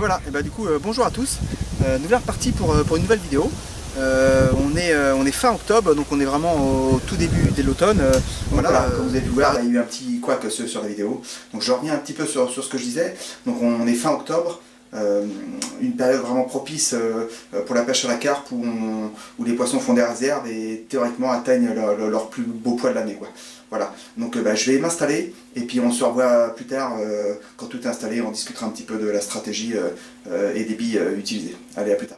voilà, et bah du coup bonjour à tous, nouvelle partie pour une nouvelle vidéo. On est fin octobre, donc on est vraiment au tout début de l'automne. Voilà, comme vous avez pu voir, il y a eu un petit couac sur la vidéo. Donc je reviens un petit peu sur ce que je disais. Donc on est fin octobre, une période vraiment propice pour la pêche à la carpe où les poissons font des réserves et théoriquement atteignent leur plus beau poids de l'année. Voilà, donc je vais m'installer et puis on se revoit plus tard quand tout est installé, on discutera un petit peu de la stratégie et des billes utilisées. Allez, à plus tard.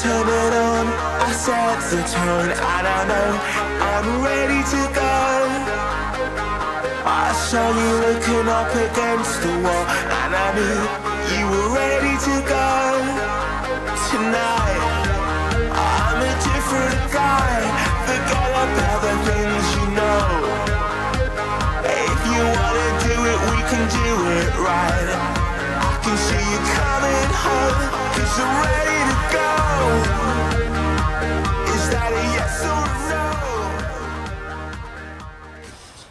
Turn it on, I set the tone, and I know I'm ready to go. I saw you looking up against the wall, and I knew you were ready to go. Tonight, I'm a different guy, forget about the things you know. If you wanna do it, we can do it right. I can see you coming home, 'cause you're ready to go.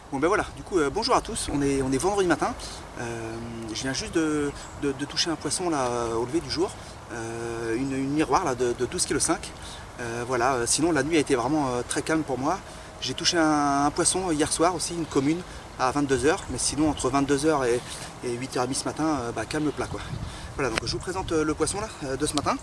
Bon ben voilà, du coup bonjour à tous, on est vendredi matin, je viens juste de toucher un poisson là au lever du jour, une miroir là de 12,5 kg. Voilà, sinon la nuit a été vraiment très calme pour moi. J'ai touché un poisson hier soir aussi, une commune à 22 h, mais sinon entre 22 h et 8h30 ce matin, calme plat quoi. Voilà, donc je vous présente le poisson là de ce matin.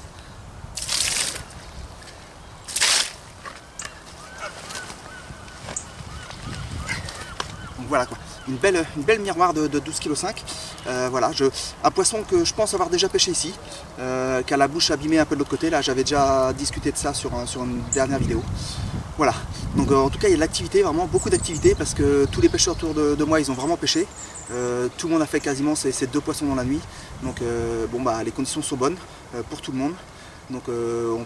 Donc voilà quoi, une belle miroir de 12,5 kg. Voilà, un poisson que je pense avoir déjà pêché ici, qui a la bouche abîmée un peu de l'autre côté. Là j'avais déjà discuté de ça sur une dernière vidéo. Voilà, donc en tout cas il y a de l'activité, vraiment beaucoup d'activité, parce que tous les pêcheurs autour de moi ils ont vraiment pêché. Tout le monde a fait quasiment ces deux poissons dans la nuit. Donc les conditions sont bonnes pour tout le monde. Donc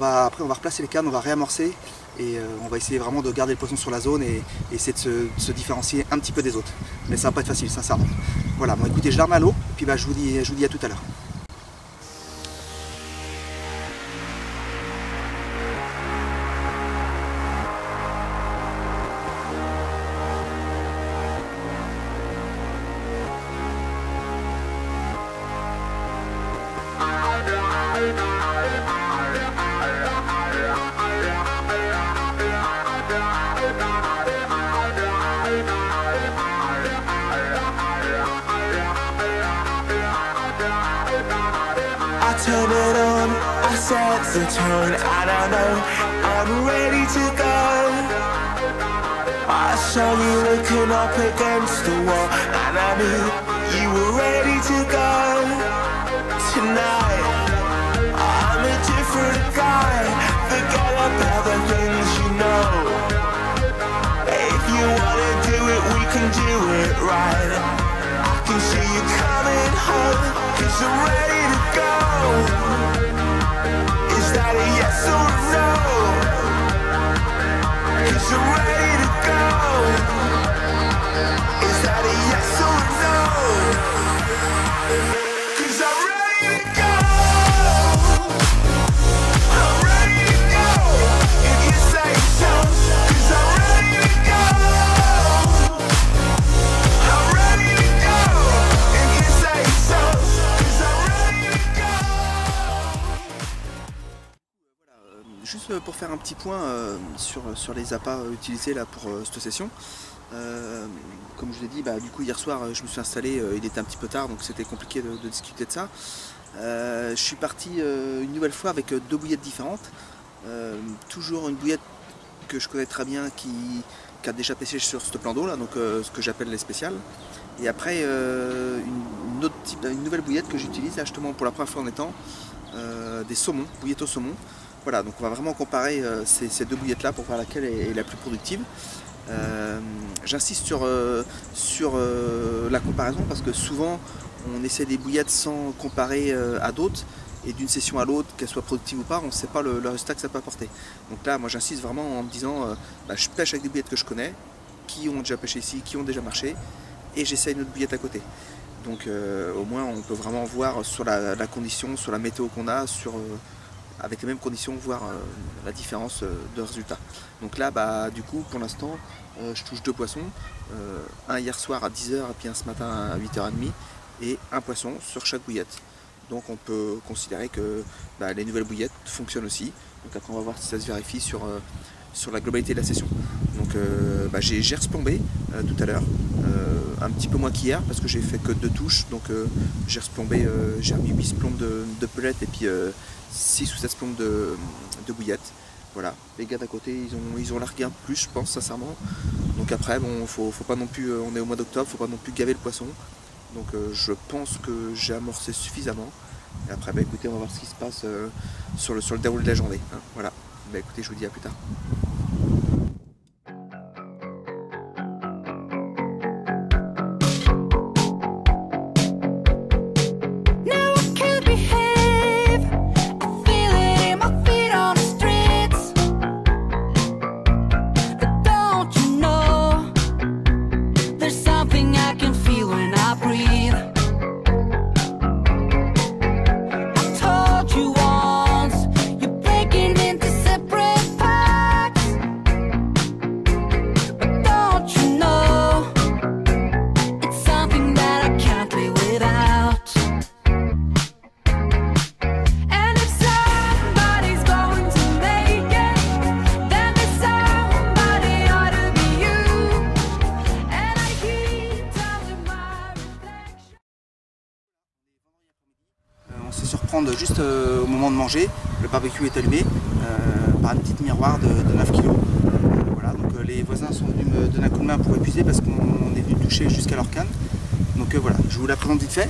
après on va replacer les cannes, on va réamorcer et on va essayer vraiment de garder le poisson sur la zone et essayer de se différencier un petit peu des autres. Mais ça va pas être facile, sincèrement. Voilà, bon écoutez, je l'arme à l'eau et puis je vous dis à tout à l'heure. Turn it on, I set the tone, and I know I'm ready to go. I saw you looking up against the wall, and I knew you were ready to go. Tonight, I'm a different guy, forget about the things you know. If you wanna do it, we can do it right. I can see you coming home, 'cause you're ready to go. Is that a yes or a no? 'Cause you're ready to go. Is that a yes or a no? 'Cause I'm ready to go. I'm ready to go. If you say so. 'Cause I'm ready to go. I'm ready to go. If you say so. 'Cause I'm ready to go. Juste pour faire un petit point sur les appâts utilisés là pour cette session. Comme je l'ai dit, du coup hier soir je me suis installé, il était un petit peu tard donc c'était compliqué de discuter de ça. Je suis parti une nouvelle fois avec deux bouillettes différentes. Toujours une bouillette que je connais très bien qui a déjà pêché sur ce plan d'eau là, donc ce que j'appelle les spéciales. Et après une nouvelle bouillette que j'utilise là justement pour la première fois en étant des saumons, bouillettes au saumon. Voilà, donc on va vraiment comparer ces deux bouillettes là pour voir laquelle est la plus productive. J'insiste sur la comparaison parce que souvent on essaie des bouillettes sans comparer à d'autres, et d'une session à l'autre, qu'elle soit productive ou pas, on ne sait pas le résultat que ça peut apporter. Donc là, moi j'insiste vraiment en me disant, je pêche avec des bouillettes que je connais, qui ont déjà pêché ici, qui ont déjà marché, et j'essaye une autre bouillette à côté. Donc au moins on peut vraiment voir sur la condition, sur la météo qu'on a, avec les mêmes conditions, voir la différence de résultat. Donc là, du coup, pour l'instant, je touche 2 poissons, un hier soir à 10 h et puis un ce matin à 8 h 30, et un poisson sur chaque bouillette. Donc on peut considérer que les nouvelles bouillettes fonctionnent aussi. Donc après on va voir si ça se vérifie sur la globalité de la session. Donc j'ai resplombé tout à l'heure, un petit peu moins qu'hier parce que j'ai fait que 2 touches. Donc j'ai resplombé, j'ai remis 8 plombes de pelettes et puis 6 ou 7 plombes de bouillettes. Voilà, les gars d'à côté ils ont largué un peu plus, je pense sincèrement. Donc après bon, faut pas non plus, on est au mois d'octobre, faut pas non plus gaver le poisson. Donc je pense que j'ai amorcé suffisamment. Et après écoutez, on va voir ce qui se passe sur le déroulé de la journée, hein. Voilà, écoutez, je vous dis à plus tard. On sait surprendre juste au moment de manger. Le barbecue est allumé par une petite miroir de 9 kg. Voilà, donc les voisins sont venus me donner un coup de main pour épuiser parce qu'on est venu toucher jusqu'à leur canne. Donc voilà, je vous la présente vite fait.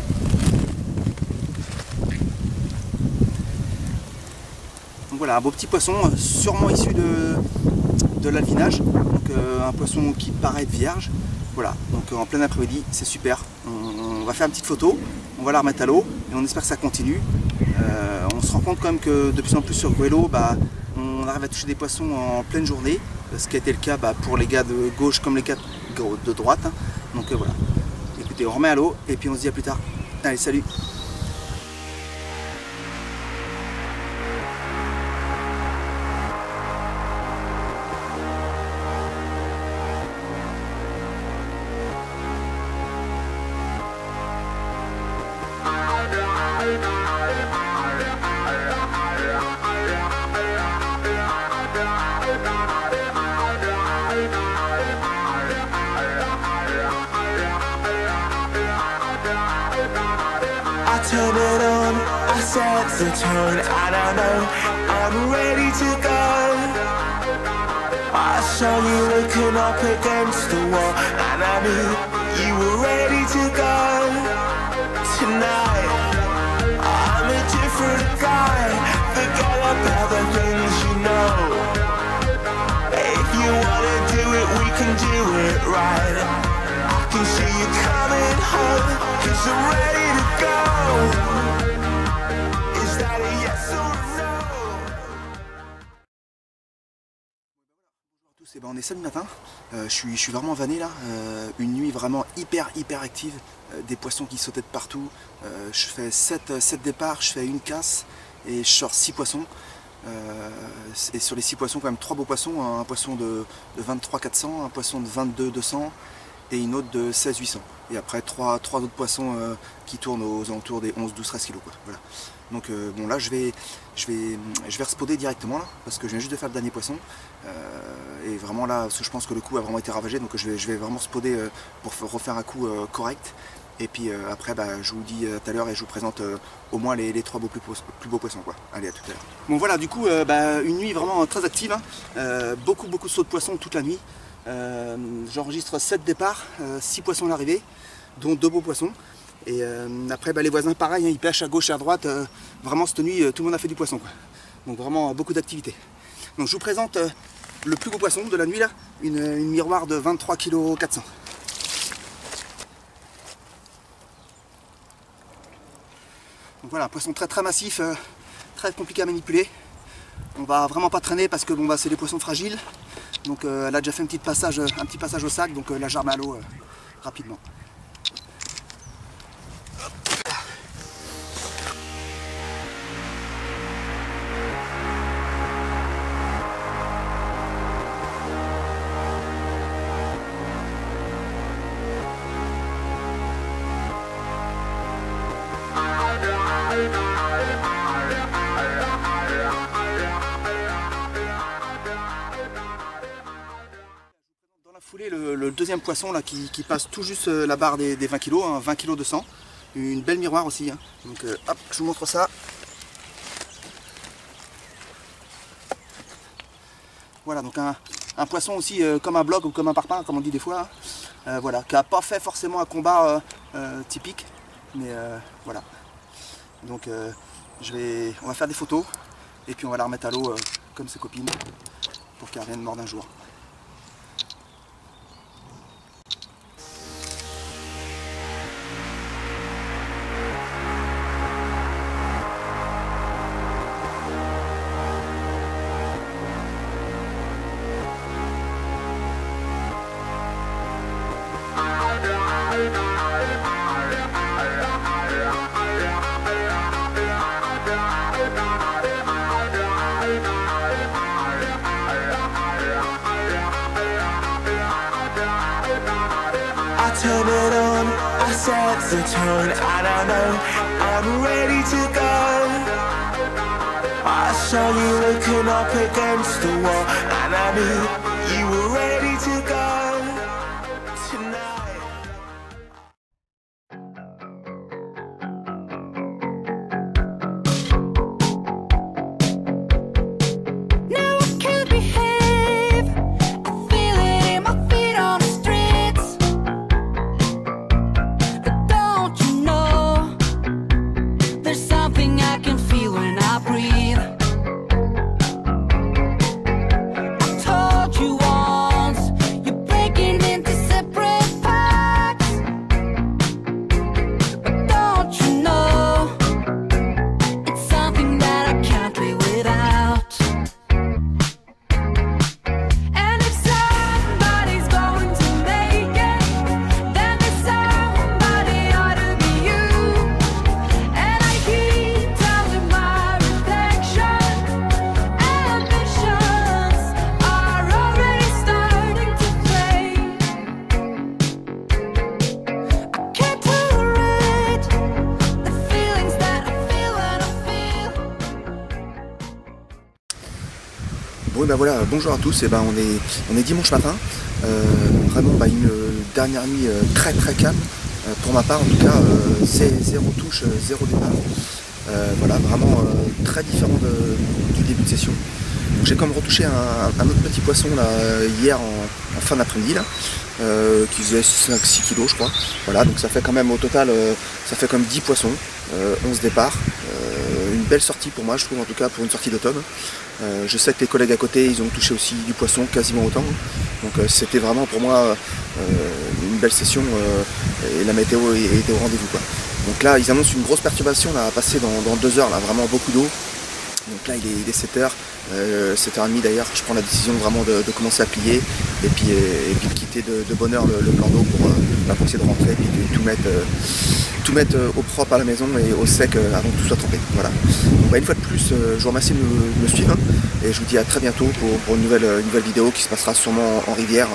Donc voilà, un beau petit poisson, sûrement issu de l'alvinage. Donc un poisson qui paraît être vierge. Voilà, donc en plein après-midi, c'est super. On va faire une petite photo, on va la remettre à l'eau et on espère que ça continue. On se rend compte quand même que de plus en plus sur Goëlo, on arrive à toucher des poissons en pleine journée, ce qui a été le cas pour les gars de gauche comme les gars de droite. Hein. Donc voilà, écoutez, on remet à l'eau et puis on se dit à plus tard. Allez, salut! I turn it on, I set the tone, and I know I'm ready to go. I saw you looking up against the wall, and I knew you were ready to go. Tonight, I'm a different guy, forget about the things you know. If you wanna do it, we can do it right. I can see you coming home, 'cause I'm ready to go. Is that a yes or no? Bonjour à tous, on est samedi matin, je suis vraiment vanné là, une nuit vraiment hyper active, des poissons qui sautaient de partout, je fais 7 départs, je fais une casse et je sors 6 poissons. Et sur les 6 poissons, quand même 3 beaux poissons, un poisson de 23 400, un poisson de 22 200 et une autre de 16 800. Et après 3 autres poissons qui tournent aux alentours des 11 12 13 kg quoi. Voilà. Donc bon là je vais respawner directement là, parce que je viens juste de faire le dernier poisson. Et vraiment là, parce que je pense que le coup a vraiment été ravagé, donc je vais vraiment spawner pour refaire un coup correct. Et puis après je vous dis tout à l'heure et je vous présente au moins les 3 plus beaux poissons quoi. Allez, à tout à l'heure. Bon voilà, du coup une nuit vraiment très active, hein. Beaucoup de sauts de poissons toute la nuit. J'enregistre 7 départs, 6 poissons à l'arrivée, dont 2 beaux poissons. Et après les voisins pareil, hein, ils pêchent à gauche et à droite. Vraiment cette nuit tout le monde a fait du poisson quoi. Donc vraiment beaucoup d'activité. Donc je vous présente le plus beau poisson de la nuit là, une miroir de 23 kg 400. Donc voilà, un poisson très massif, très compliqué à manipuler. On va vraiment pas traîner parce que bon, c'est des poissons fragiles. Donc elle a déjà fait un petit passage au sac, donc là j'arme à l'eau rapidement. Dans la foulée, le deuxième poisson là, qui passe tout juste la barre des 20 kg, hein, 20 kg de sang. Une belle miroir aussi. Hein. Donc hop, je vous montre ça. Voilà, donc un poisson aussi comme un bloc ou comme un parpaing, comme on dit des fois. Hein. Voilà, qui n'a pas fait forcément un combat typique. Mais voilà. Donc on va faire des photos et puis on va la remettre à l'eau comme ses copines pour qu'elle revienne mordre un jour. I turn it on, I set the tone, and I know I'm ready to go. I saw you looking up against the wall, and I knew you were ready to go tonight. Now I can't behave. I feel it in my feet on the streets. Don't you know? There's something I can feel when I breathe. I told you once, you're breaking into separate parts. But don't you know? It's something that I can't live without. And if somebody's going to make it, then this somebody ought to be you. And I keep telling my reflection, ambitions are already starting to fade. I can't tolerate the feelings that I feel when I feel. Bon, et ben voilà, bonjour à tous, et ben on est dimanche matin, vraiment une dernière nuit très calme, pour ma part en tout cas, zéro touche, zéro départ, voilà, vraiment très différent du début de session. J'ai quand même retouché un autre petit poisson là, hier en fin d'après-midi, qui faisait 5-6 kg je crois, voilà, donc ça fait quand même au total, ça fait comme 10 poissons, 11 départs, une belle sortie pour moi je trouve, en tout cas pour une sortie d'automne. Je sais que les collègues à côté ils ont touché aussi du poisson quasiment autant, donc c'était vraiment pour moi une belle session, et la météo était au rendez-vous quoi. Donc là ils annoncent une grosse perturbation là, à passer dans 2 heures, là, vraiment beaucoup d'eau. Donc là il est 7h, 7h30 d'ailleurs, je prends la décision vraiment de commencer à plier et puis de quitter de bonne heure le plan d'eau pour essayer de rentrer et puis de tout mettre au propre à la maison et au sec avant que tout soit trempé. Voilà. Donc, une fois de plus, je vous remercie de me suivre et je vous dis à très bientôt pour une nouvelle vidéo qui se passera sûrement en rivière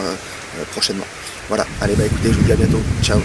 prochainement. Voilà, allez écoutez, je vous dis à bientôt, ciao.